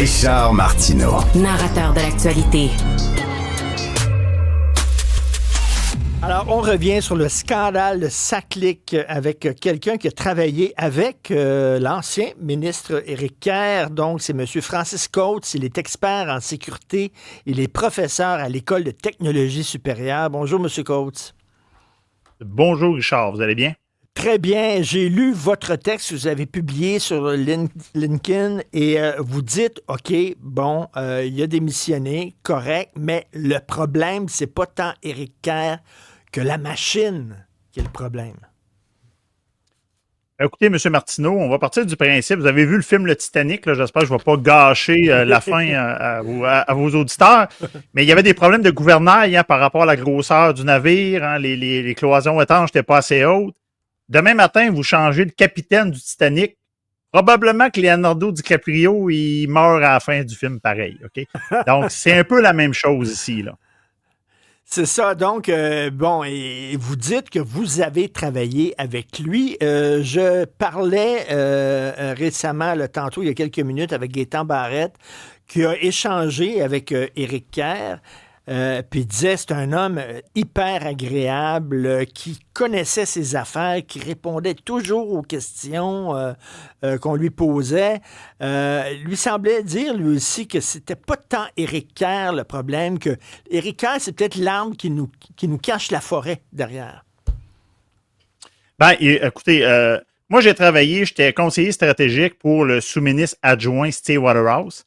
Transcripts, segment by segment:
Richard Martineau. Narrateur de l'actualité. Alors, on revient sur le scandale de Saclic avec quelqu'un qui a travaillé avec l'ancien ministre Éric Kerr. Donc, c'est M. Francis Coates. Il est expert en sécurité. Il est professeur à l'École de technologie supérieure. Bonjour, M. Coates. Bonjour, Richard. Vous allez bien? Très bien. J'ai lu votre texte que vous avez publié sur LinkedIn et vous dites, OK, bon, il a démissionné, correct, mais le problème, c'est pas tant Éric Kerr que la machine qui est le problème. Écoutez, M. Martineau, on va partir du principe. Vous avez vu le film Le Titanic, là, j'espère que je ne vais pas gâcher la fin à vos auditeurs, mais il y avait des problèmes de gouvernail par rapport à la grosseur du navire. Hein, les cloisons étanches n'étaient pas assez hautes. Demain matin, vous changez le capitaine du Titanic. Probablement que Leonardo DiCaprio, il meurt à la fin du film pareil. OK? Donc, c'est un peu la même chose ici, là. C'est ça. Donc, bon, et vous dites que vous avez travaillé avec lui. Je parlais récemment, tantôt, il y a quelques minutes, avec Gaétan Barrette, qui a échangé avec Éric Kerr. Puis il disait c'est un homme hyper agréable, qui connaissait ses affaires, qui répondait toujours aux questions qu'on lui posait. Lui semblait dire, lui aussi, que c'était pas tant Éric Kerr le problème, que Éric Kerr, c'est peut-être l'arbre qui nous cache la forêt derrière. Ben, écoutez, moi j'ai travaillé, j'étais conseiller stratégique pour le sous-ministre adjoint Steve Waterhouse.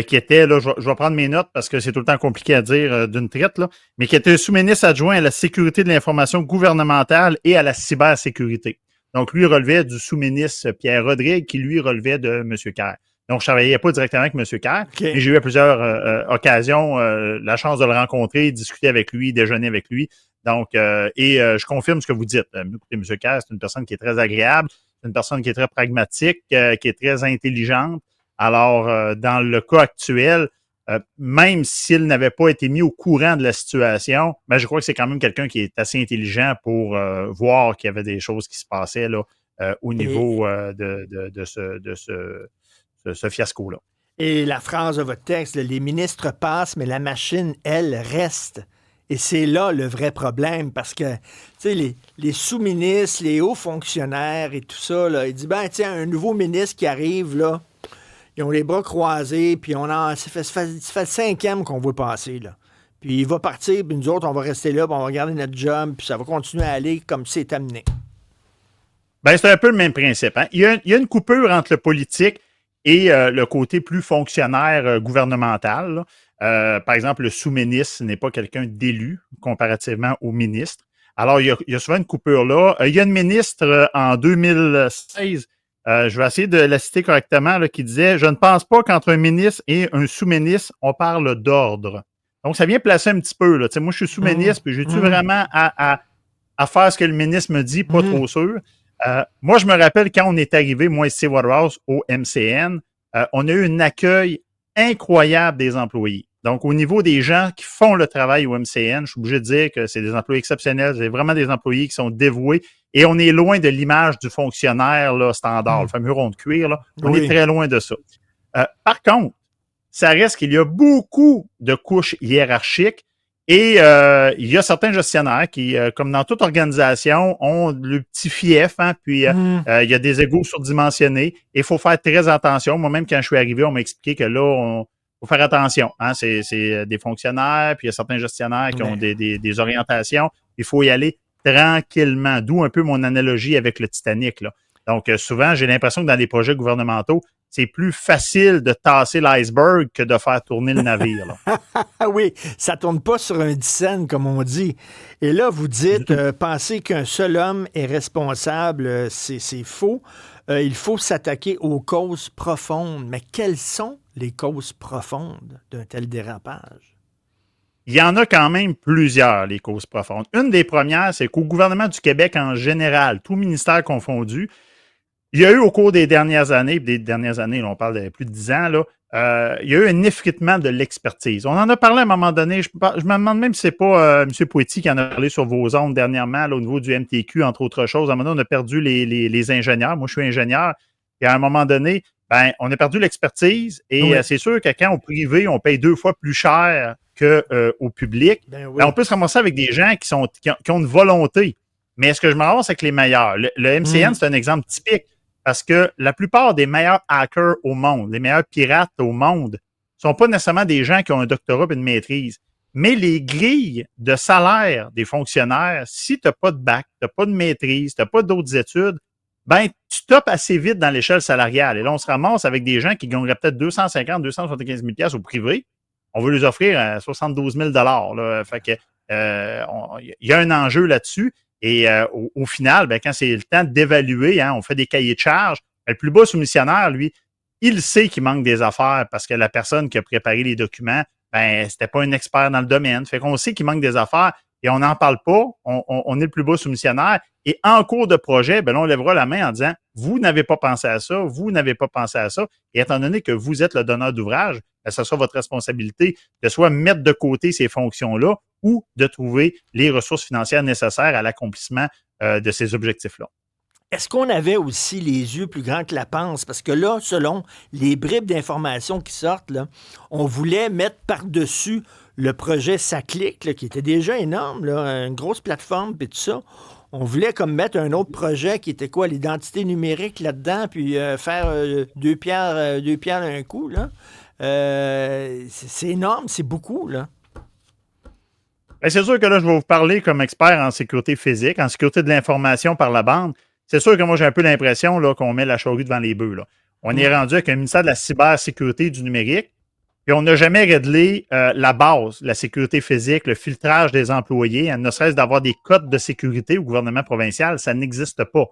Qui était, là, je vais prendre mes notes parce que c'est tout le temps compliqué à dire d'une traite, là, mais qui était sous-ministre adjoint à la sécurité de l'information gouvernementale et à la cybersécurité. Donc, lui relevait du sous-ministre Pierre Rodrigue, qui lui relevait de M. Kerr. Donc, je ne travaillais pas directement avec M. Kerr, mais j'ai eu à plusieurs occasions la chance de le rencontrer, discuter avec lui, déjeuner avec lui. Donc, je confirme ce que vous dites. Écoutez, M. Kerr, c'est une personne qui est très agréable, c'est une personne qui est très pragmatique, qui est très intelligente. Alors, dans le cas actuel, même s'il n'avait pas été mis au courant de la situation, ben, je crois que c'est quand même quelqu'un qui est assez intelligent pour voir qu'il y avait des choses qui se passaient là, au niveau de ce fiasco-là. Et la phrase de votre texte, les ministres passent, mais la machine, elle, reste. Et c'est là le vrai problème, parce que, tu sais, les sous-ministres, les hauts fonctionnaires et tout ça, là, ils disent, ben, tiens, un nouveau ministre qui arrive, là, ils ont les bras croisés, puis ça fait le 5e qu'on voit passer, là. Puis il va partir, puis nous autres, on va rester là, puis on va garder notre job, puis ça va continuer à aller comme c'est amené. Ben, c'est un peu le même principe. Hein? Il y a une coupure entre le politique et le côté plus fonctionnaire gouvernemental. Par exemple, le sous-ministre n'est pas quelqu'un d'élu comparativement au ministre. Alors, il y a souvent une coupure là. Il y a une ministre en 2016, je vais essayer de la citer correctement, là, qui disait « Je ne pense pas qu'entre un ministre et un sous-ministre, on parle d'ordre. » Donc, ça vient placer un petit peu. Là. Moi, je suis sous-ministre, puis j'ai-tu vraiment à faire ce que le ministre me dit? Pas trop sûr. Moi, je me rappelle quand on est arrivé, moi et Steve Waterhouse, au MCN, on a eu un accueil incroyable des employés. Donc, au niveau des gens qui font le travail au MCN, je suis obligé de dire que c'est des employés exceptionnels, c'est vraiment des employés qui sont dévoués et on est loin de l'image du fonctionnaire là, standard, le fameux rond de cuir. Là. On est très loin de ça. Par contre, ça reste qu'il y a beaucoup de couches hiérarchiques et il y a certains gestionnaires qui, comme dans toute organisation, ont le petit fief, hein, puis il y a des égos surdimensionnés et il faut faire très attention. Moi-même, quand je suis arrivé, on m'a expliqué que là, faut faire attention. Hein? C'est des fonctionnaires, puis il y a certains gestionnaires qui ont des orientations. Il faut y aller tranquillement. D'où un peu mon analogie avec le Titanic. Là. Donc, souvent, j'ai l'impression que dans les projets gouvernementaux, c'est plus facile de tasser l'iceberg que de faire tourner le navire. Ah oui, ça tourne pas sur un dixaine, comme on dit. Et là, vous dites, penser qu'un seul homme est responsable, c'est faux. Il faut s'attaquer aux causes profondes. Mais quelles sont les causes profondes d'un tel dérapage? Il y en a quand même plusieurs, les causes profondes. Une des premières, c'est qu'au gouvernement du Québec en général, tout ministère confondu, il y a eu au cours des dernières années, là, on parle de plus de 10 ans, là, il y a eu un effritement de l'expertise. On en a parlé à un moment donné, je me demande même si c'est pas M. Poitier qui en a parlé sur vos ondes dernièrement, là, au niveau du MTQ, entre autres choses. À un moment donné, on a perdu les ingénieurs. Moi, je suis ingénieur. Et à un moment donné, ben, on a perdu l'expertise et c'est sûr que quand au privé, on paye 2 fois plus cher qu'au public, ben, on peut se ramasser avec des gens qui ont une volonté. Mais est-ce que je me ramasse avec les meilleurs? Le MCN, c'est un exemple typique parce que la plupart des meilleurs hackers au monde, les meilleurs pirates au monde, sont pas nécessairement des gens qui ont un doctorat et une maîtrise. Mais les grilles de salaire des fonctionnaires, si tu n'as pas de bac, tu n'as pas de maîtrise, tu n'as pas d'autres études, ben, tu topes assez vite dans l'échelle salariale. Et là, on se ramasse avec des gens qui gagneraient peut-être 250 275 000 $ au privé. On veut les offrir 72 000 là. Fait que, il y a un enjeu là-dessus. Et au final, ben, quand c'est le temps d'évaluer, on fait des cahiers de charges. Le plus bas soumissionnaire, lui, il sait qu'il manque des affaires parce que la personne qui a préparé les documents, ben, c'était pas un expert dans le domaine. Fait qu'on sait qu'il manque des affaires et on n'en parle pas. On est le plus bas soumissionnaire. Et en cours de projet, ben là, on lèvera la main en disant « Vous n'avez pas pensé à ça, vous n'avez pas pensé à ça. » Et étant donné que vous êtes le donneur d'ouvrage, ben, ça sera votre responsabilité de soit mettre de côté ces fonctions-là ou de trouver les ressources financières nécessaires à l'accomplissement de ces objectifs-là. Est-ce qu'on avait aussi les yeux plus grands que la panse? Parce que là, selon les bribes d'informations qui sortent, là, on voulait mettre par-dessus le projet SACLIC, là, qui était déjà énorme, là, une grosse plateforme, puis tout ça. On voulait comme mettre un autre projet qui était quoi, l'identité numérique là-dedans, puis faire deux pierres d'un coup, là. C'est énorme, c'est beaucoup, là. Bien, c'est sûr que là, je vais vous parler comme expert en sécurité physique, en sécurité de l'information par la bande. C'est sûr que moi, j'ai un peu l'impression là, qu'on met la charrue devant les bœufs. Là. On est rendu avec un ministère de la cybersécurité du numérique, puis on n'a jamais réglé la base, la sécurité physique, le filtrage des employés, ne serait-ce d'avoir des codes de sécurité au gouvernement provincial, ça n'existe pas.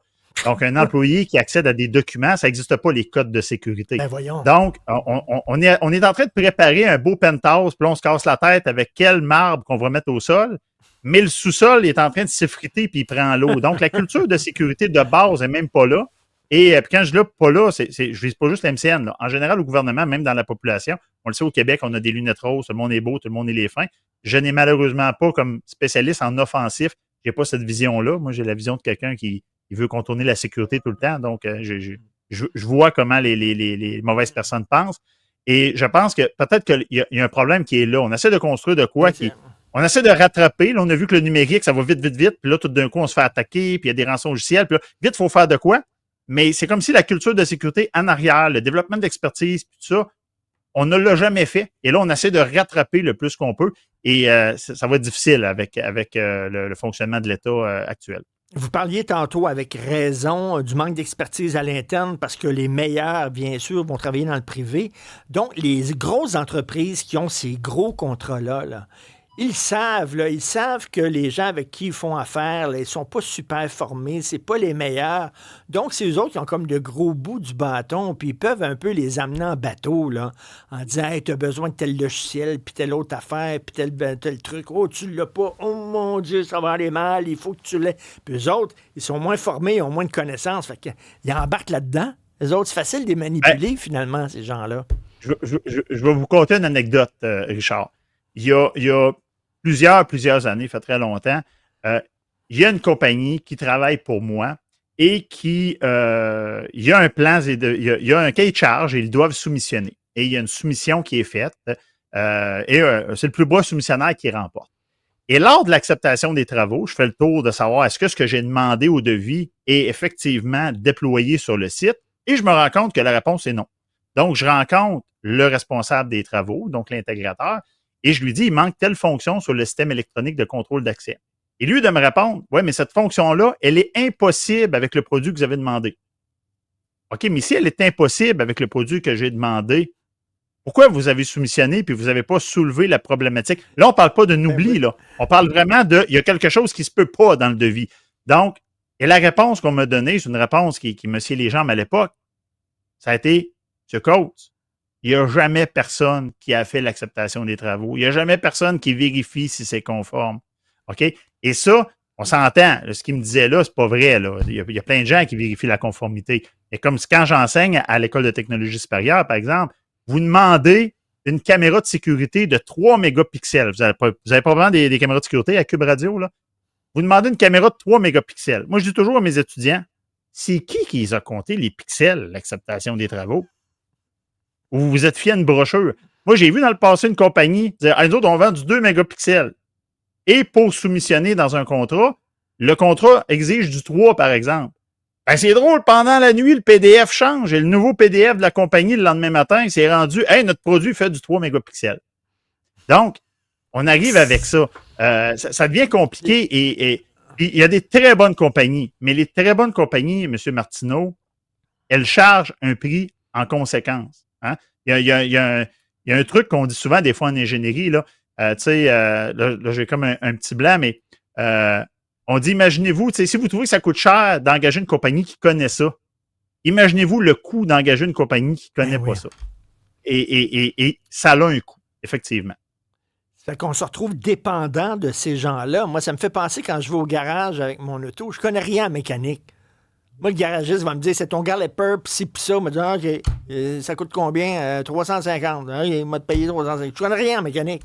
Donc, un employé qui accède à des documents, ça n'existe pas, les codes de sécurité. Ben voyons. Donc, on est en train de préparer un beau penthouse, puis là, on se casse la tête avec quel marbre qu'on va mettre au sol, mais le sous-sol est en train de s'effriter puis il prend l'eau. Donc, la culture de sécurité de base n'est même pas là. Et puis quand je dis pas là, je ne vise pas juste l'MCN. Là. En général, au gouvernement, même dans la population, on le sait au Québec, on a des lunettes roses, tout le monde est beau, tout le monde est les fins. Je n'ai malheureusement pas, comme spécialiste en offensif, je n'ai pas cette vision-là. Moi, j'ai la vision de quelqu'un qui veut contourner la sécurité tout le temps. Donc, je vois comment les mauvaises personnes pensent. Et je pense que peut-être qu'il y a un problème qui est là. On essaie de construire de quoi on essaie de rattraper. Là, on a vu que le numérique, ça va vite, vite, vite. Puis là, tout d'un coup, on se fait attaquer, puis il y a des rançons logiciels. Puis là, vite, il faut faire de quoi? Mais c'est comme si la culture de sécurité en arrière, le développement d'expertise, puis tout ça, on ne l'a jamais fait. Et là, on essaie de rattraper le plus qu'on peut. Et ça va être difficile avec le fonctionnement de l'État actuel. Vous parliez tantôt avec raison du manque d'expertise à l'interne parce que les meilleurs, bien sûr, vont travailler dans le privé. Donc, les grosses entreprises qui ont ces gros contrats-là, là, ils savent que les gens avec qui ils font affaire, là, ils sont pas super formés, c'est pas les meilleurs. Donc, c'est eux autres qui ont comme le gros bout du bâton, puis ils peuvent un peu les amener en bateau, là, en disant « Hey, t'as besoin de tel logiciel, puis telle autre affaire, puis tel truc. Oh, tu l'as pas. Oh mon Dieu, ça va aller mal, il faut que tu l'aies. » Puis eux autres, ils sont moins formés, ils ont moins de connaissances, fait qu'ils embarquent là-dedans. Les autres, c'est facile de les manipuler, finalement, ces gens-là. Je vais vous conter une anecdote, Richard. Il y a plusieurs années, ça fait très longtemps, il y a une compagnie qui travaille pour moi et qui, il y a un plan, il y a un cahier de charge et ils doivent soumissionner. Et il y a une soumission qui est faite et c'est le plus bas soumissionnaire qui remporte. Et lors de l'acceptation des travaux, je fais le tour de savoir est-ce que ce que j'ai demandé au devis est effectivement déployé sur le site et je me rends compte que la réponse est non. Donc, je rencontre le responsable des travaux, donc l'intégrateur, et je lui dis, il manque telle fonction sur le système électronique de contrôle d'accès. Et lui, de me répondre, oui, mais cette fonction-là, elle est impossible avec le produit que vous avez demandé. OK, mais si elle est impossible avec le produit que j'ai demandé, pourquoi vous avez soumissionné puis vous n'avez pas soulevé la problématique? Là, on ne parle pas d'un oubli, là. On parle vraiment il y a quelque chose qui ne se peut pas dans le devis. Donc, et la réponse qu'on m'a donnée, c'est une réponse qui me sciait les jambes à l'époque, ça a été, M. Coates, il n'y a jamais personne qui a fait l'acceptation des travaux. Il n'y a jamais personne qui vérifie si c'est conforme. OK? Et ça, on s'entend. Ce qu'il me disait là, c'est pas vrai. Là. Il y a plein de gens qui vérifient la conformité. Et comme quand j'enseigne à l'École de technologie supérieure, par exemple, vous demandez une caméra de sécurité de 3 mégapixels. Vous avez probablement des caméras de sécurité à Cube Radio, là. Vous demandez une caméra de 3 mégapixels. Moi, je dis toujours à mes étudiants, c'est qui les a comptés, les pixels, l'acceptation des travaux? ou vous vous êtes fié à une brochure. Moi, j'ai vu dans le passé une compagnie dire nous autres, on vend du 2 mégapixels. Et pour soumissionner dans un contrat, le contrat exige du 3, par exemple. Ben, c'est drôle, pendant la nuit, le PDF change et le nouveau PDF de la compagnie, le lendemain matin, il s'est rendu notre produit fait du 3 mégapixels. Donc, on arrive avec ça. Ça devient compliqué et il y a des très bonnes compagnies, mais les très bonnes compagnies, M. Martineau, elles chargent un prix en conséquence. Hein? Il y a un truc qu'on dit souvent des fois en ingénierie, là, là j'ai comme un petit blanc, mais on dit, imaginez-vous, si vous trouvez que ça coûte cher d'engager une compagnie qui connaît ça, imaginez-vous le coût d'engager une compagnie qui ne connaît pas ça. Et ça a un coût, effectivement. Ça fait qu'on se retrouve dépendant de ces gens-là. Moi, ça me fait penser quand je vais au garage avec mon auto, je connais rien en mécanique. Moi, le garagiste va me dire, c'est ton Galloper, pis ci, pis ça. Il me dit, OK, ça coûte combien? 350. Il m'a payé 350. Je connais rien en mécanique.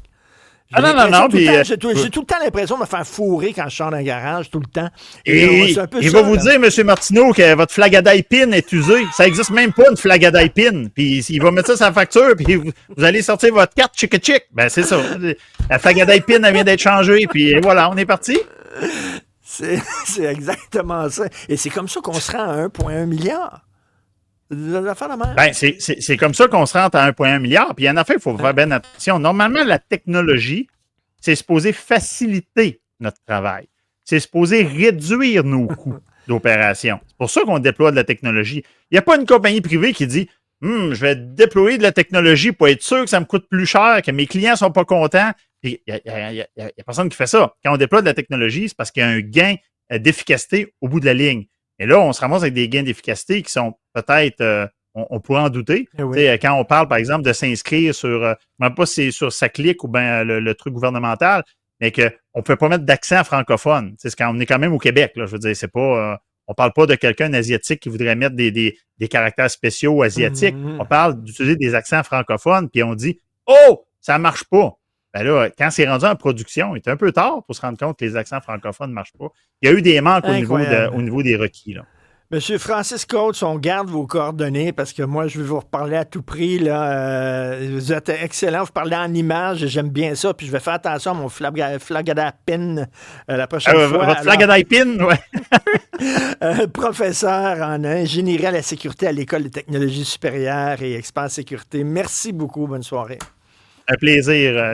Non. J'ai tout le temps l'impression de me faire fourrer quand je sors d'un garage, tout le temps. Et il va vous dire, M. Martineau, que votre Flagada pin est usée. Ça n'existe même pas, une Flagada pin. Puis il va mettre ça sur la facture, puis vous allez sortir votre carte chic. Ben, c'est ça. La Flagada pin, elle vient d'être changée, puis voilà, on est parti. C'est exactement ça. Et c'est comme ça qu'on se rend à 1,1 milliard. Ben, c'est comme ça qu'on se rend à 1,1 milliard. Puis en effet, il faut faire bien attention. Normalement, la technologie, c'est supposé faciliter notre travail. C'est supposé réduire nos coûts d'opération. C'est pour ça qu'on déploie de la technologie. Il n'y a pas une compagnie privée qui dit je vais déployer de la technologie pour être sûr que ça me coûte plus cher, que mes clients ne sont pas contents. Il n'y a personne qui fait ça. Quand on déploie de la technologie, c'est parce qu'il y a un gain d'efficacité au bout de la ligne. Et là, on se ramasse avec des gains d'efficacité qui sont peut-être, on pourrait en douter. Oui. Quand on parle, par exemple, de s'inscrire sur, je ne sais pas si c'est sur SACLIC ou bien le truc gouvernemental, mais qu'on ne peut pas mettre d'accent francophone. C'est quand on est quand même au Québec. Là, je veux dire, c'est pas, on ne parle pas de quelqu'un asiatique qui voudrait mettre des caractères spéciaux asiatiques. On parle d'utiliser des accents francophones, puis on dit « Oh, ça ne marche pas ». Ben là, quand c'est rendu en production, il est un peu tard pour se rendre compte que les accents francophones ne marchent pas. Il y a eu des manques au niveau des requis. Là. Monsieur Francis Coates, on garde vos coordonnées parce que moi, je vais vous reparler à tout prix. Là. Vous êtes excellent, vous parlez en images, j'aime bien ça, puis je vais faire attention à mon Flagada pin la prochaine fois. Votre Flagada pin, oui. Professeur en ingénierie à la sécurité à l'École de technologie supérieure et expert en sécurité. Merci beaucoup, bonne soirée. Un plaisir.